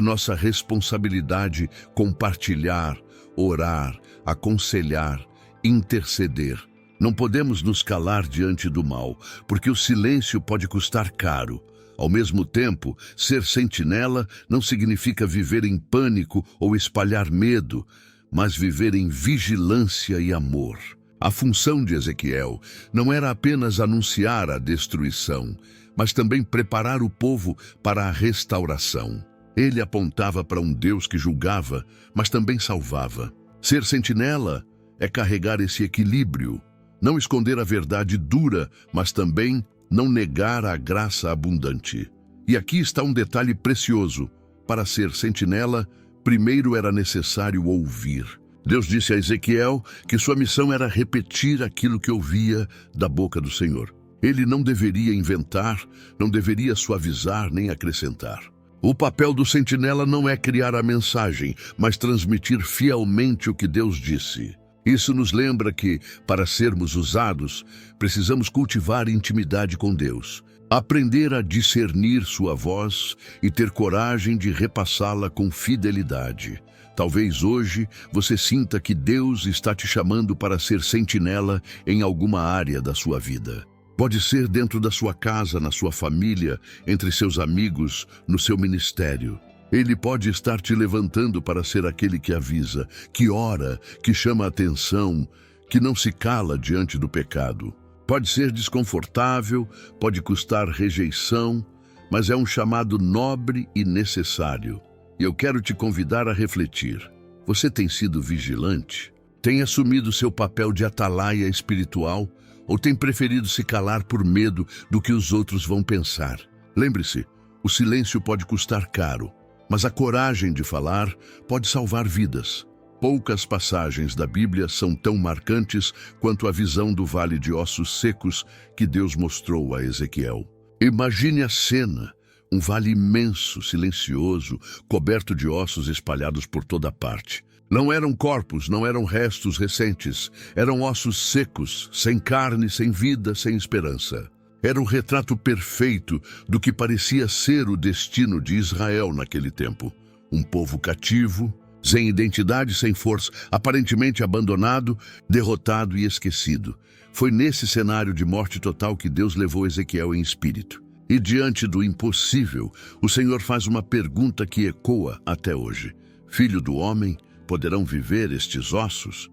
[SPEAKER 1] nossa responsabilidade compartilhar, orar, aconselhar, interceder. Não podemos nos calar diante do mal, porque o silêncio pode custar caro. Ao mesmo tempo, ser sentinela não significa viver em pânico ou espalhar medo, mas viver em vigilância e amor. A função de Ezequiel não era apenas anunciar a destruição, mas também preparar o povo para a restauração. Ele apontava para um Deus que julgava, mas também salvava. Ser sentinela é carregar esse equilíbrio, não esconder a verdade dura, mas também não negar a graça abundante. E aqui está um detalhe precioso. Para ser sentinela, primeiro era necessário ouvir. Deus disse a Ezequiel que sua missão era repetir aquilo que ouvia da boca do Senhor. Ele não deveria inventar, não deveria suavizar nem acrescentar. O papel do sentinela não é criar a mensagem, mas transmitir fielmente o que Deus disse. Isso nos lembra que, para sermos usados, precisamos cultivar intimidade com Deus, aprender a discernir sua voz e ter coragem de repassá-la com fidelidade. Talvez hoje você sinta que Deus está te chamando para ser sentinela em alguma área da sua vida. Pode ser dentro da sua casa, na sua família, entre seus amigos, no seu ministério. Ele pode estar te levantando para ser aquele que avisa, que ora, que chama a atenção, que não se cala diante do pecado. Pode ser desconfortável, pode custar rejeição, mas é um chamado nobre e necessário. E eu quero te convidar a refletir. Você tem sido vigilante? Tem assumido seu papel de atalaia espiritual? Ou tem preferido se calar por medo do que os outros vão pensar? Lembre-se, o silêncio pode custar caro, mas a coragem de falar pode salvar vidas. Poucas passagens da Bíblia são tão marcantes quanto a visão do vale de ossos secos que Deus mostrou a Ezequiel. Imagine a cena, um vale imenso, silencioso, coberto de ossos espalhados por toda parte. Não eram corpos, não eram restos recentes, eram ossos secos, sem carne, sem vida, sem esperança. Era o retrato perfeito do que parecia ser o destino de Israel naquele tempo. Um povo cativo, sem identidade, sem força, aparentemente abandonado, derrotado e esquecido. Foi nesse cenário de morte total que Deus levou Ezequiel em espírito. E diante do impossível, o Senhor faz uma pergunta que ecoa até hoje. Filho do homem, poderão viver estes ossos?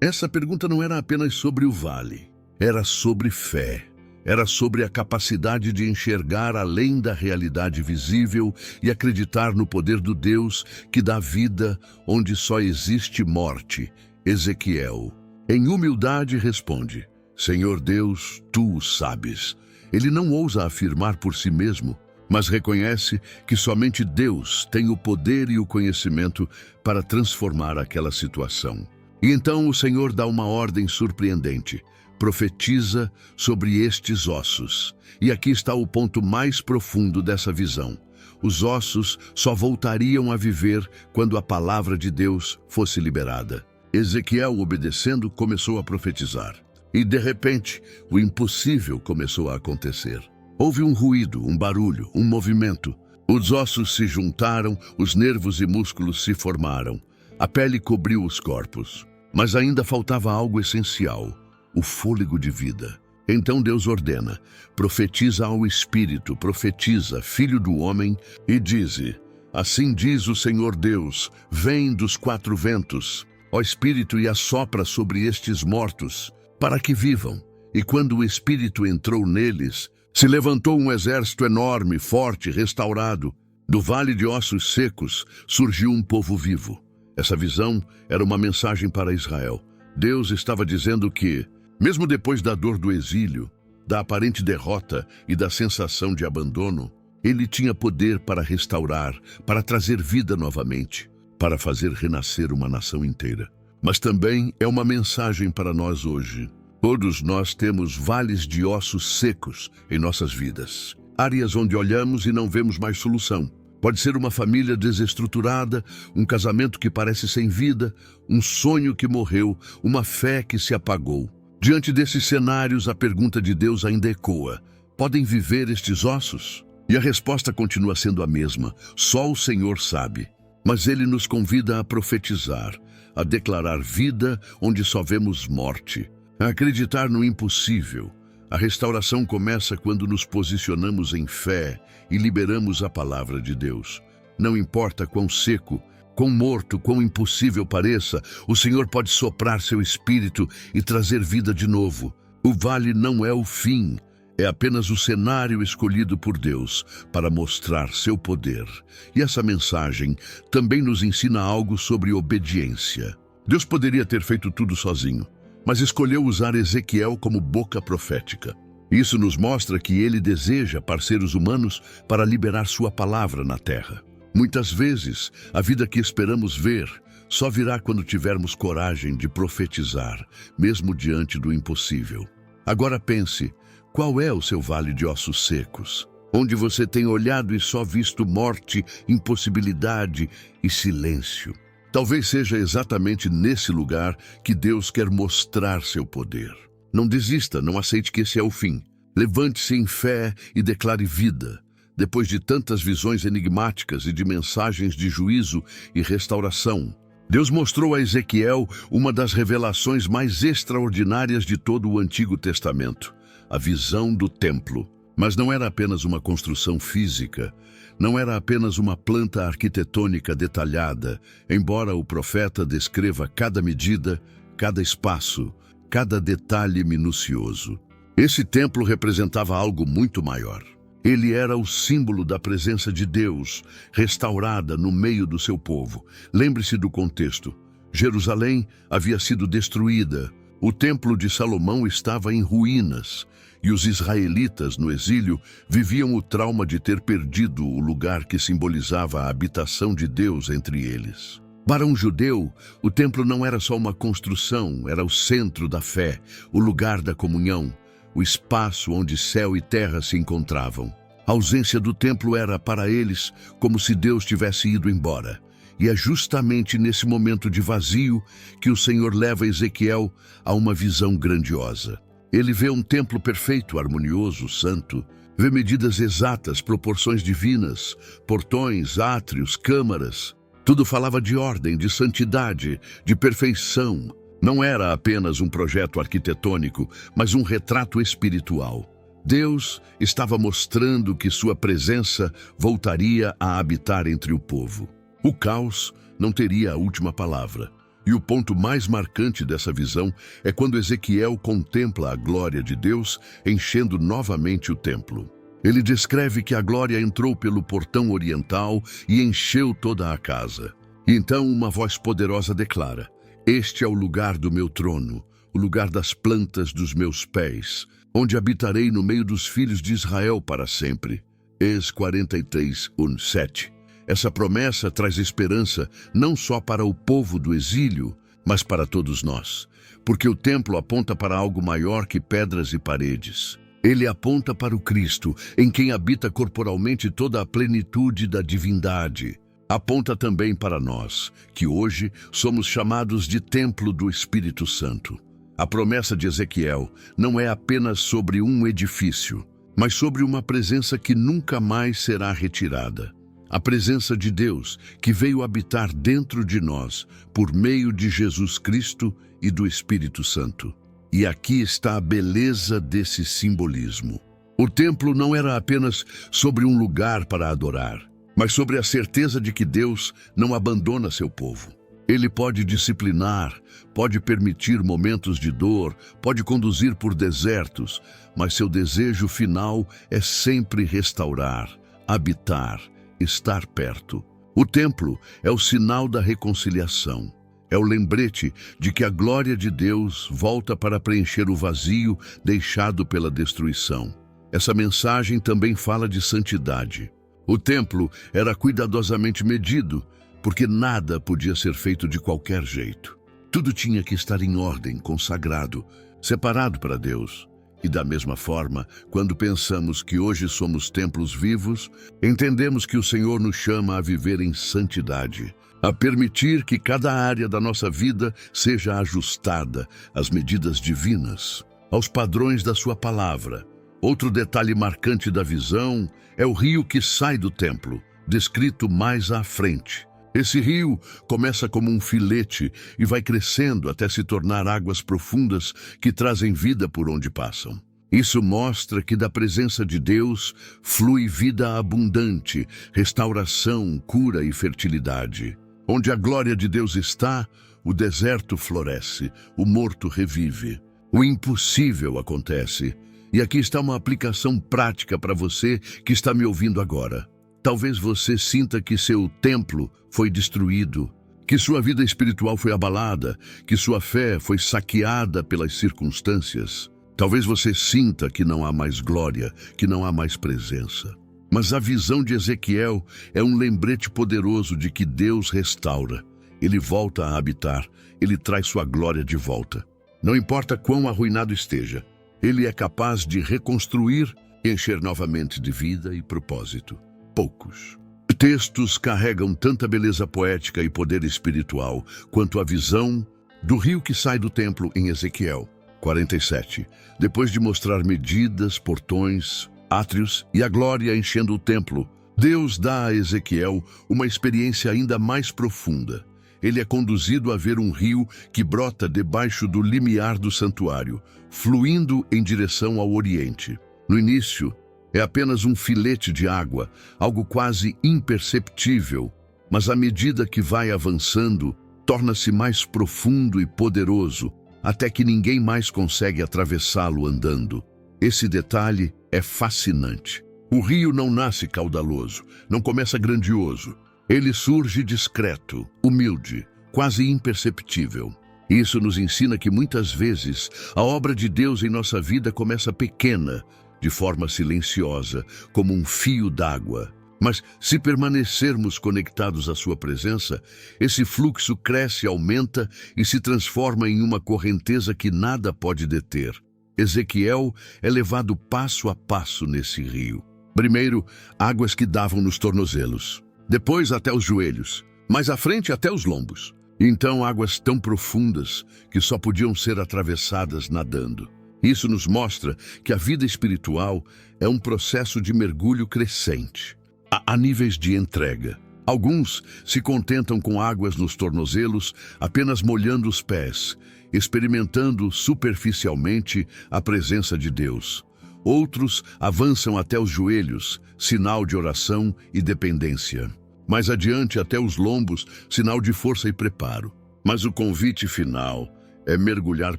[SPEAKER 1] Essa pergunta não era apenas sobre o vale, era sobre fé. Era sobre a capacidade de enxergar além da realidade visível e acreditar no poder do Deus que dá vida onde só existe morte. Ezequiel, em humildade, responde: Senhor Deus, tu o sabes. Ele não ousa afirmar por si mesmo, mas reconhece que somente Deus tem o poder e o conhecimento para transformar aquela situação. E então o Senhor dá uma ordem surpreendente. Profetiza sobre estes ossos. E aqui está o ponto mais profundo dessa visão. os ossos só voltariam a viver quando a palavra de Deus fosse liberada. Ezequiel, obedecendo, começou a profetizar. E, de repente, o impossível começou a acontecer. Houve um ruído, um barulho, um movimento. Os ossos se juntaram, os nervos e músculos se formaram. A pele cobriu os corpos. Mas ainda faltava algo essencial, o fôlego de vida. Então Deus ordena: profetiza ao Espírito, profetiza, filho do homem, e dize: assim diz o Senhor Deus, vem dos quatro ventos, ó Espírito, e assopra sobre estes mortos, para que vivam. E quando o Espírito entrou neles, se levantou um exército enorme, forte, restaurado. Do vale de ossos secos surgiu um povo vivo. Essa visão era uma mensagem para Israel. Deus estava dizendo que, mesmo depois da dor do exílio, da aparente derrota e da sensação de abandono, Ele tinha poder para restaurar, para trazer vida novamente, para fazer renascer uma nação inteira. Mas também é uma mensagem para nós hoje. Todos nós temos vales de ossos secos em nossas vidas. Áreas onde olhamos e não vemos mais solução. Pode ser uma família desestruturada, um casamento que parece sem vida, um sonho que morreu, uma fé que se apagou. Diante desses cenários, a pergunta de Deus ainda ecoa: podem viver estes ossos? E a resposta continua sendo a mesma: só o Senhor sabe. Mas Ele nos convida a profetizar, a declarar vida onde só vemos morte, a acreditar no impossível. A restauração começa quando nos posicionamos em fé e liberamos a palavra de Deus. Não importa quão seco, quão morto, quão impossível pareça, o Senhor pode soprar seu espírito e trazer vida de novo. O vale não é o fim, é apenas o cenário escolhido por Deus para mostrar seu poder. E essa mensagem também nos ensina algo sobre obediência. Deus poderia ter feito tudo sozinho, mas escolheu usar Ezequiel como boca profética. Isso nos mostra que Ele deseja parceiros humanos para liberar sua palavra na terra. Muitas vezes, a vida que esperamos ver só virá quando tivermos coragem de profetizar, mesmo diante do impossível. Agora pense, qual é o seu vale de ossos secos? Onde você tem olhado e só visto morte, impossibilidade e silêncio? Talvez seja exatamente nesse lugar que Deus quer mostrar seu poder. Não desista, não aceite que esse é o fim. Levante-se em fé e declare vida. Depois de tantas visões enigmáticas e de mensagens de juízo e restauração, Deus mostrou a Ezequiel uma das revelações mais extraordinárias de todo o Antigo Testamento: a visão do templo. Mas não era apenas uma construção física, não era apenas uma planta arquitetônica detalhada, embora o profeta descreva cada medida, cada espaço, cada detalhe minucioso. Esse templo representava algo muito maior. Ele era o símbolo da presença de Deus, restaurada no meio do seu povo. Lembre-se do contexto. Jerusalém havia sido destruída, o templo de Salomão estava em ruínas, e os israelitas no exílio viviam o trauma de ter perdido o lugar que simbolizava a habitação de Deus entre eles. Para um judeu, o templo não era só uma construção, era o centro da fé, o lugar da comunhão, o espaço onde céu e terra se encontravam. A ausência do templo era, para eles, como se Deus tivesse ido embora. E é justamente nesse momento de vazio que o Senhor leva Ezequiel a uma visão grandiosa. Ele vê um templo perfeito, harmonioso, santo, vê medidas exatas, proporções divinas, portões, átrios, câmaras. Tudo falava de ordem, de santidade, de perfeição. Não era apenas um projeto arquitetônico, mas um retrato espiritual. Deus estava mostrando que sua presença voltaria a habitar entre o povo. O caos não teria a última palavra. E o ponto mais marcante dessa visão é quando Ezequiel contempla a glória de Deus enchendo novamente o templo. Ele descreve que a glória entrou pelo portão oriental e encheu toda a casa. E então uma voz poderosa declara: este é o lugar do meu trono, o lugar das plantas dos meus pés, onde habitarei no meio dos filhos de Israel para sempre. Êx 43, 7. Essa promessa traz esperança não só para o povo do exílio, mas para todos nós, porque o templo aponta para algo maior que pedras e paredes. Ele aponta para o Cristo, em quem habita corporalmente toda a plenitude da divindade. Aponta também para nós, que hoje somos chamados de templo do Espírito Santo. A promessa de Ezequiel não é apenas sobre um edifício, mas sobre uma presença que nunca mais será retirada. A presença de Deus, que veio habitar dentro de nós, por meio de Jesus Cristo e do Espírito Santo. E aqui está a beleza desse simbolismo. O templo não era apenas sobre um lugar para adorar, mas sobre a certeza de que Deus não abandona seu povo. Ele pode disciplinar, pode permitir momentos de dor, pode conduzir por desertos, mas seu desejo final é sempre restaurar, habitar, estar perto. O templo é o sinal da reconciliação. É o lembrete de que a glória de Deus volta para preencher o vazio deixado pela destruição. Essa mensagem também fala de santidade. O templo era cuidadosamente medido, porque nada podia ser feito de qualquer jeito. Tudo tinha que estar em ordem, consagrado, separado para Deus. E da mesma forma, quando pensamos que hoje somos templos vivos, entendemos que o Senhor nos chama a viver em santidade, a permitir que cada área da nossa vida seja ajustada às medidas divinas, aos padrões da sua palavra. Outro detalhe marcante da visão é o rio que sai do templo, descrito mais à frente. Esse rio começa como um filete e vai crescendo até se tornar águas profundas que trazem vida por onde passam. Isso mostra que da presença de Deus flui vida abundante, restauração, cura e fertilidade. Onde a glória de Deus está, o deserto floresce, o morto revive. O impossível acontece. E aqui está uma aplicação prática para você que está me ouvindo agora. Talvez você sinta que seu templo foi destruído, que sua vida espiritual foi abalada, que sua fé foi saqueada pelas circunstâncias. Talvez você sinta que não há mais glória, que não há mais presença. Mas a visão de Ezequiel é um lembrete poderoso de que Deus restaura. Ele volta a habitar, ele traz sua glória de volta. Não importa quão arruinado esteja, ele é capaz de reconstruir e encher novamente de vida e propósito. Poucos textos carregam tanta beleza poética e poder espiritual quanto a visão do rio que sai do templo em Ezequiel 47. Depois de mostrar medidas, portões, átrios e a glória enchendo o templo, Deus dá a Ezequiel uma experiência ainda mais profunda. Ele é conduzido a ver um rio que brota debaixo do limiar do santuário, fluindo em direção ao oriente. No início, é apenas um filete de água, algo quase imperceptível, mas à medida que vai avançando, torna-se mais profundo e poderoso, até que ninguém mais consegue atravessá-lo andando. Esse detalhe é fascinante. O rio não nasce caudaloso, não começa grandioso. Ele surge discreto, humilde, quase imperceptível. Isso nos ensina que muitas vezes a obra de Deus em nossa vida começa pequena, de forma silenciosa, como um fio d'água. Mas se permanecermos conectados à sua presença, esse fluxo cresce, aumenta e se transforma em uma correnteza que nada pode deter. Ezequiel é levado passo a passo nesse rio. Primeiro, águas que davam nos tornozelos. Depois até os joelhos. Mais à frente até os lombos. Então águas tão profundas que só podiam ser atravessadas nadando. Isso nos mostra que a vida espiritual é um processo de mergulho crescente. Há níveis de entrega. Alguns se contentam com águas nos tornozelos, apenas molhando os pés, experimentando superficialmente a presença de Deus. Outros avançam até os joelhos, sinal de oração e dependência. Mais adiante até os lombos, sinal de força e preparo. Mas o convite final é mergulhar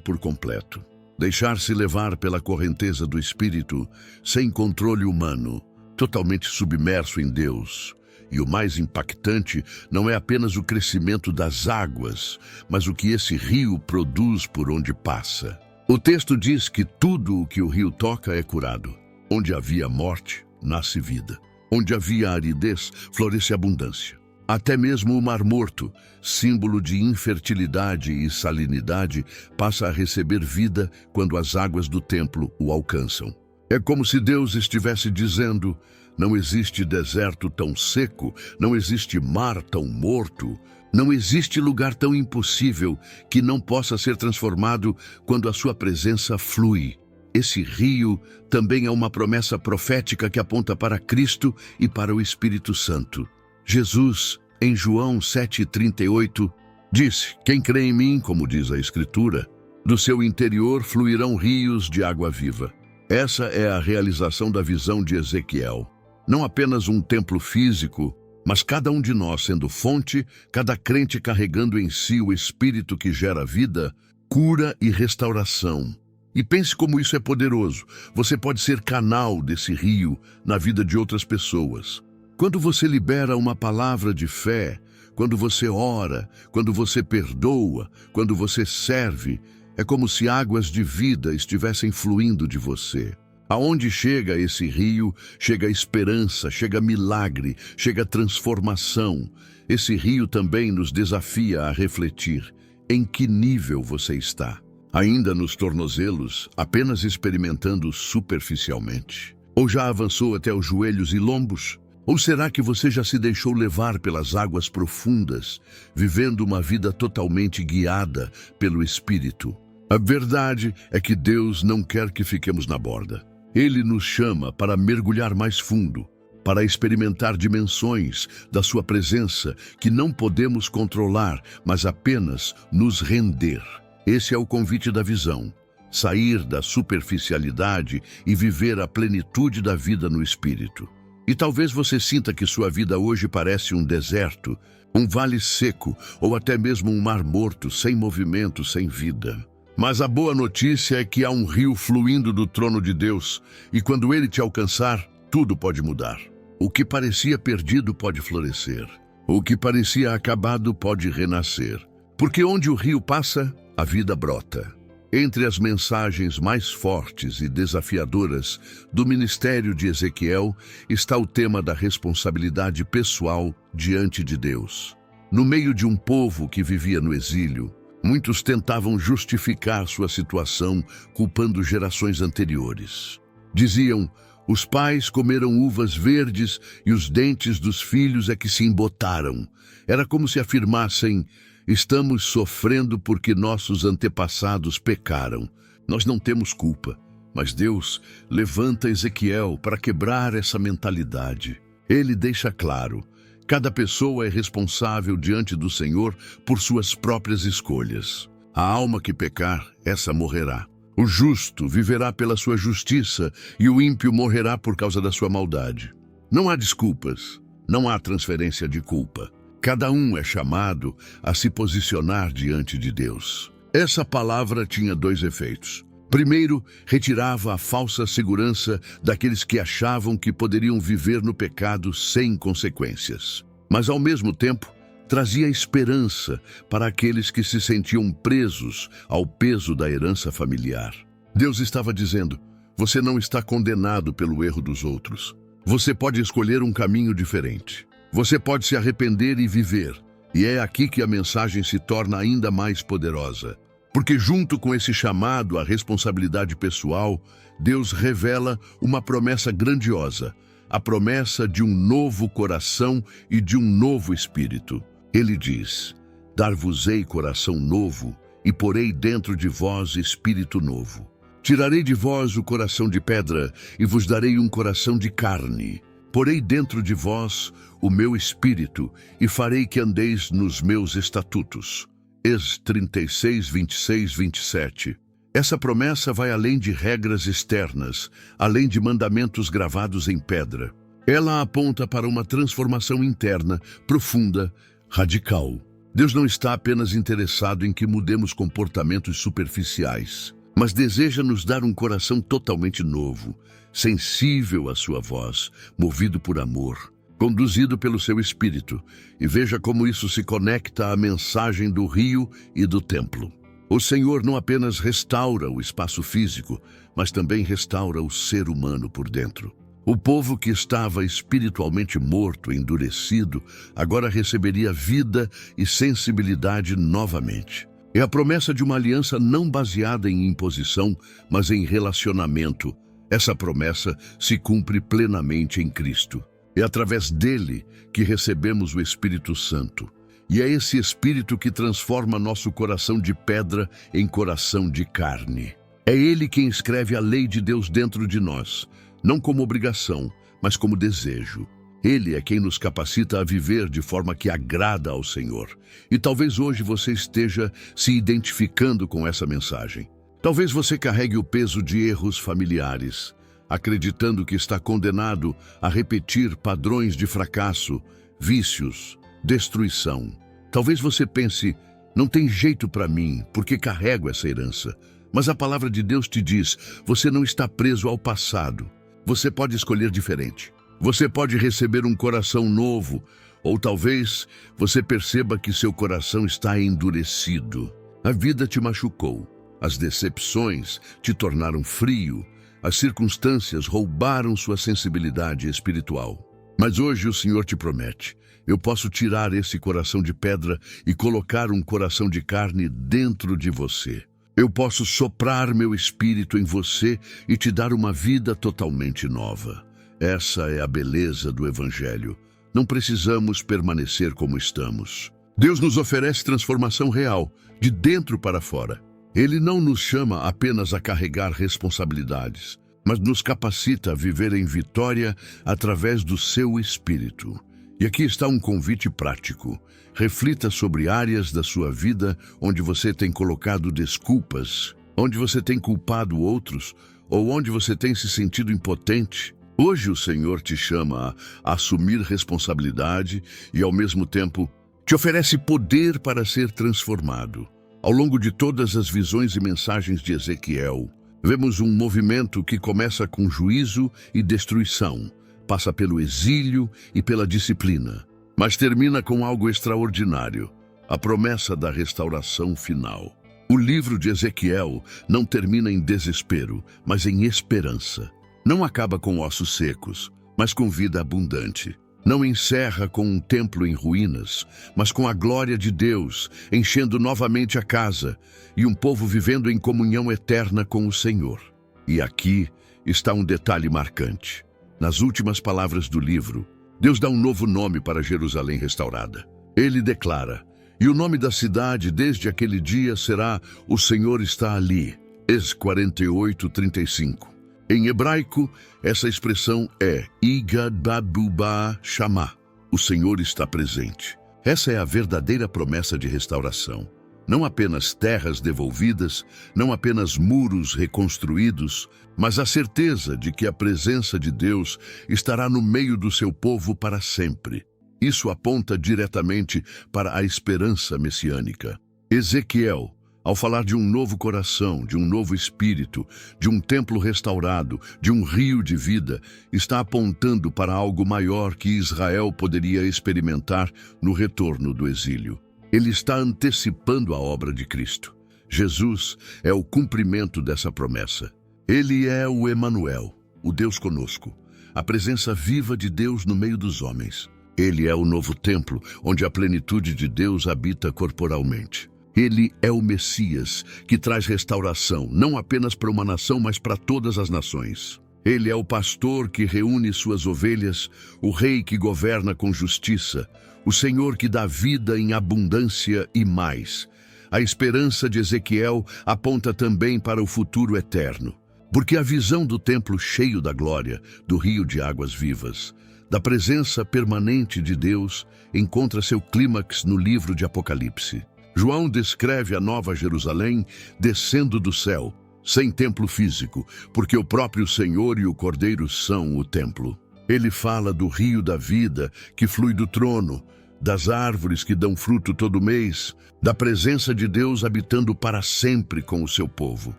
[SPEAKER 1] por completo. Deixar-se levar pela correnteza do Espírito, sem controle humano, totalmente submerso em Deus. E o mais impactante não é apenas o crescimento das águas, mas o que esse rio produz por onde passa. O texto diz que tudo o que o rio toca é curado. Onde havia morte, nasce vida. Onde havia aridez, floresce abundância. Até mesmo o Mar Morto, símbolo de infertilidade e salinidade, passa a receber vida quando as águas do templo o alcançam. É como se Deus estivesse dizendo: não existe deserto tão seco, não existe mar tão morto, não existe lugar tão impossível que não possa ser transformado quando a sua presença flui. Esse rio também é uma promessa profética que aponta para Cristo e para o Espírito Santo. Jesus, em João 7,38, disse: quem crê em mim, como diz a Escritura, do seu interior fluirão rios de água viva. Essa é a realização da visão de Ezequiel. Não apenas um templo físico, mas cada um de nós sendo fonte, cada crente carregando em si o Espírito que gera vida, cura e restauração. E pense como isso é poderoso. Você pode ser canal desse rio na vida de outras pessoas. Quando você libera uma palavra de fé, quando você ora, quando você perdoa, quando você serve, é como se águas de vida estivessem fluindo de você. Aonde chega esse rio, chega esperança, chega milagre, chega transformação. Esse rio também nos desafia a refletir em que nível você está. Ainda nos tornozelos, apenas experimentando superficialmente? Ou já avançou até os joelhos e lombos? Ou será que você já se deixou levar pelas águas profundas, vivendo uma vida totalmente guiada pelo Espírito? A verdade é que Deus não quer que fiquemos na borda. Ele nos chama para mergulhar mais fundo, para experimentar dimensões da sua presença que não podemos controlar, mas apenas nos render. Esse é o convite da visão: sair da superficialidade e viver a plenitude da vida no Espírito. E talvez você sinta que sua vida hoje parece um deserto, um vale seco ou até mesmo um mar morto, sem movimento, sem vida. Mas a boa notícia é que há um rio fluindo do trono de Deus, e quando ele te alcançar, tudo pode mudar. O que parecia perdido pode florescer. O que parecia acabado pode renascer. Porque onde o rio passa, a vida brota. Entre as mensagens mais fortes e desafiadoras do ministério de Ezequiel está o tema da responsabilidade pessoal diante de Deus. No meio de um povo que vivia no exílio, muitos tentavam justificar sua situação culpando gerações anteriores. Diziam: os pais comeram uvas verdes e os dentes dos filhos é que se embotaram. Era como se afirmassem: estamos sofrendo porque nossos antepassados pecaram. Nós não temos culpa. Mas Deus levanta Ezequiel para quebrar essa mentalidade. Ele deixa claro: cada pessoa é responsável diante do Senhor por suas próprias escolhas. A alma que pecar, essa morrerá. O justo viverá pela sua justiça e o ímpio morrerá por causa da sua maldade. Não há desculpas, não há transferência de culpa. Cada um é chamado a se posicionar diante de Deus. Essa palavra tinha dois efeitos. Primeiro, retirava a falsa segurança daqueles que achavam que poderiam viver no pecado sem consequências. Mas, ao mesmo tempo, trazia esperança para aqueles que se sentiam presos ao peso da herança familiar. Deus estava dizendo: você não está condenado pelo erro dos outros. Você pode escolher um caminho diferente. Você pode se arrepender e viver. E é aqui que a mensagem se torna ainda mais poderosa. Porque junto com esse chamado à responsabilidade pessoal, Deus revela uma promessa grandiosa, a promessa de um novo coração e de um novo espírito. Ele diz: dar-vos-ei coração novo e porei dentro de vós espírito novo. Tirarei de vós o coração de pedra e vos darei um coração de carne. Porei dentro de vós o meu espírito e farei que andeis nos meus estatutos. Êxodo 36, 26, 27. Essa promessa vai além de regras externas, além de mandamentos gravados em pedra. Ela aponta para uma transformação interna, profunda, radical. Deus não está apenas interessado em que mudemos comportamentos superficiais, mas deseja nos dar um coração totalmente novo, sensível à sua voz, movido por amor, conduzido pelo seu Espírito. E veja como isso se conecta à mensagem do rio e do templo. O Senhor não apenas restaura o espaço físico, mas também restaura o ser humano por dentro. O povo que estava espiritualmente morto, endurecido, agora receberia vida e sensibilidade novamente. É a promessa de uma aliança não baseada em imposição, mas em relacionamento. Essa promessa se cumpre plenamente em Cristo. É através dele que recebemos o Espírito Santo. E é esse Espírito que transforma nosso coração de pedra em coração de carne. É ele quem escreve a lei de Deus dentro de nós, não como obrigação, mas como desejo. Ele é quem nos capacita a viver de forma que agrada ao Senhor. E talvez hoje você esteja se identificando com essa mensagem. Talvez você carregue o peso de erros familiares, acreditando que está condenado a repetir padrões de fracasso, vícios, destruição. Talvez você pense, não tem jeito para mim, porque carrego essa herança. Mas a palavra de Deus te diz, você não está preso ao passado. Você pode escolher diferente. Você pode receber um coração novo, ou talvez você perceba que seu coração está endurecido. A vida te machucou, as decepções te tornaram frio, as circunstâncias roubaram sua sensibilidade espiritual. Mas hoje o Senhor te promete, eu posso tirar esse coração de pedra e colocar um coração de carne dentro de você. Eu posso soprar meu espírito em você e te dar uma vida totalmente nova. Essa é a beleza do Evangelho. Não precisamos permanecer como estamos. Deus nos oferece transformação real, de dentro para fora. Ele não nos chama apenas a carregar responsabilidades, mas nos capacita a viver em vitória através do seu Espírito. E aqui está um convite prático. Reflita sobre áreas da sua vida onde você tem colocado desculpas, onde você tem culpado outros, ou onde você tem se sentido impotente. Hoje o Senhor te chama a assumir responsabilidade e, ao mesmo tempo, te oferece poder para ser transformado. Ao longo de todas as visões e mensagens de Ezequiel, vemos um movimento que começa com juízo e destruição, passa pelo exílio e pela disciplina, mas termina com algo extraordinário, a promessa da restauração final. O livro de Ezequiel não termina em desespero, mas em esperança. Não acaba com ossos secos, mas com vida abundante. Não encerra com um templo em ruínas, mas com a glória de Deus, enchendo novamente a casa, e um povo vivendo em comunhão eterna com o Senhor. E aqui está um detalhe marcante. Nas últimas palavras do livro, Deus dá um novo nome para Jerusalém restaurada. Ele declara, e o nome da cidade desde aquele dia será O Senhor está ali. Êxodo 48:35. Em hebraico, essa expressão é Igad Babuba Shama. O Senhor está presente. Essa é a verdadeira promessa de restauração. Não apenas terras devolvidas, não apenas muros reconstruídos, mas a certeza de que a presença de Deus estará no meio do seu povo para sempre. Isso aponta diretamente para a esperança messiânica. Ezequiel, ao falar de um novo coração, de um novo espírito, de um templo restaurado, de um rio de vida, está apontando para algo maior que Israel poderia experimentar no retorno do exílio. Ele está antecipando a obra de Cristo. Jesus é o cumprimento dessa promessa. Ele é o Emanuel, o Deus conosco, a presença viva de Deus no meio dos homens. Ele é o novo templo, onde a plenitude de Deus habita corporalmente. Ele é o Messias, que traz restauração, não apenas para uma nação, mas para todas as nações. Ele é o pastor que reúne suas ovelhas, o rei que governa com justiça, o Senhor que dá vida em abundância e mais. A esperança de Ezequiel aponta também para o futuro eterno, porque a visão do templo cheio da glória, do rio de águas vivas, da presença permanente de Deus, encontra seu clímax no livro de Apocalipse. João descreve a Nova Jerusalém descendo do céu, sem templo físico, porque o próprio Senhor e o Cordeiro são o templo. Ele fala do rio da vida que flui do trono, das árvores que dão fruto todo mês, da presença de Deus habitando para sempre com o seu povo.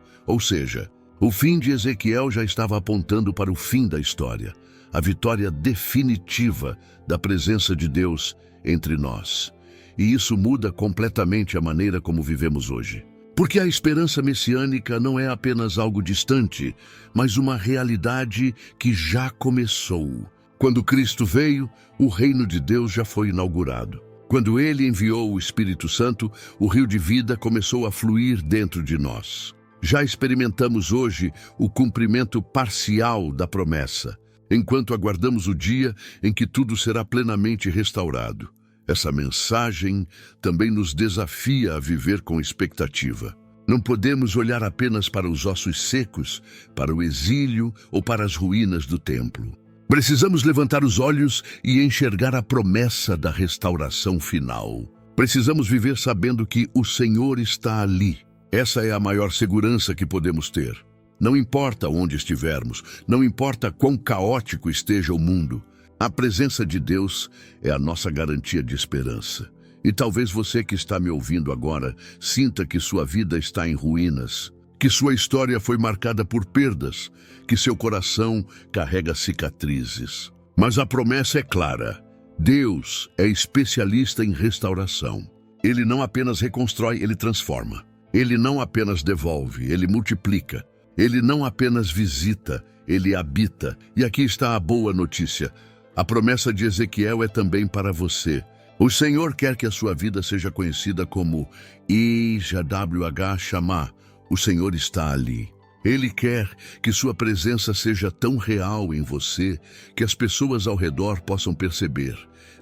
[SPEAKER 1] Ou seja, o fim de Ezequiel já estava apontando para o fim da história, a vitória definitiva da presença de Deus entre nós. E isso muda completamente a maneira como vivemos hoje. Porque a esperança messiânica não é apenas algo distante, mas uma realidade que já começou. Quando Cristo veio, o reino de Deus já foi inaugurado. Quando Ele enviou o Espírito Santo, o rio de vida começou a fluir dentro de nós. Já experimentamos hoje o cumprimento parcial da promessa, enquanto aguardamos o dia em que tudo será plenamente restaurado. Essa mensagem também nos desafia a viver com expectativa. Não podemos olhar apenas para os ossos secos, para o exílio ou para as ruínas do templo. Precisamos levantar os olhos e enxergar a promessa da restauração final. Precisamos viver sabendo que o Senhor está ali. Essa é a maior segurança que podemos ter. Não importa onde estivermos, não importa quão caótico esteja o mundo, a presença de Deus é a nossa garantia de esperança. E talvez você que está me ouvindo agora sinta que sua vida está em ruínas, que sua história foi marcada por perdas, que seu coração carrega cicatrizes. Mas a promessa é clara. Deus é especialista em restauração. Ele não apenas reconstrói, ele transforma. Ele não apenas devolve, ele multiplica. Ele não apenas visita, ele habita. E aqui está a boa notícia. A promessa de Ezequiel é também para você. O Senhor quer que a sua vida seja conhecida como Yahweh Shammah. O Senhor está ali. Ele quer que sua presença seja tão real em você que as pessoas ao redor possam perceber.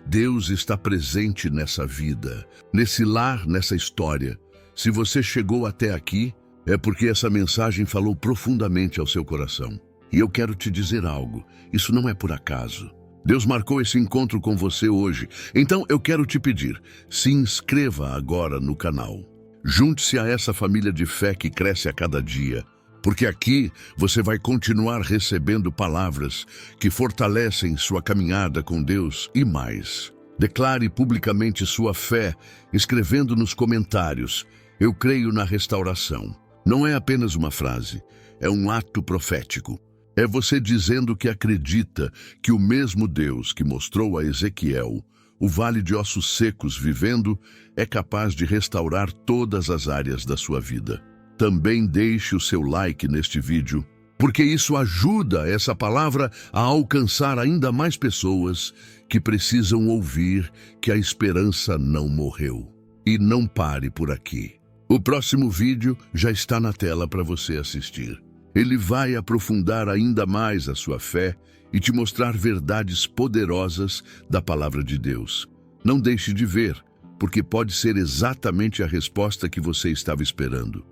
[SPEAKER 1] Deus está presente nessa vida, nesse lar, nessa história. Se você chegou até aqui, é porque essa mensagem falou profundamente ao seu coração. E eu quero te dizer algo, isso não é por acaso. Deus marcou esse encontro com você hoje. Então eu quero te pedir, se inscreva agora no canal. Junte-se a essa família de fé que cresce a cada dia, porque aqui você vai continuar recebendo palavras que fortalecem sua caminhada com Deus e mais. Declare publicamente sua fé, escrevendo nos comentários, eu creio na restauração. Não é apenas uma frase, é um ato profético. É você dizendo que acredita que o mesmo Deus que mostrou a Ezequiel o vale de ossos secos vivendo é capaz de restaurar todas as áreas da sua vida. Também deixe o seu like neste vídeo, porque isso ajuda essa palavra a alcançar ainda mais pessoas que precisam ouvir que a esperança não morreu. E não pare por aqui. O próximo vídeo já está na tela para você assistir. Ele vai aprofundar ainda mais a sua fé e te mostrar verdades poderosas da palavra de Deus. Não deixe de ver, porque pode ser exatamente a resposta que você estava esperando.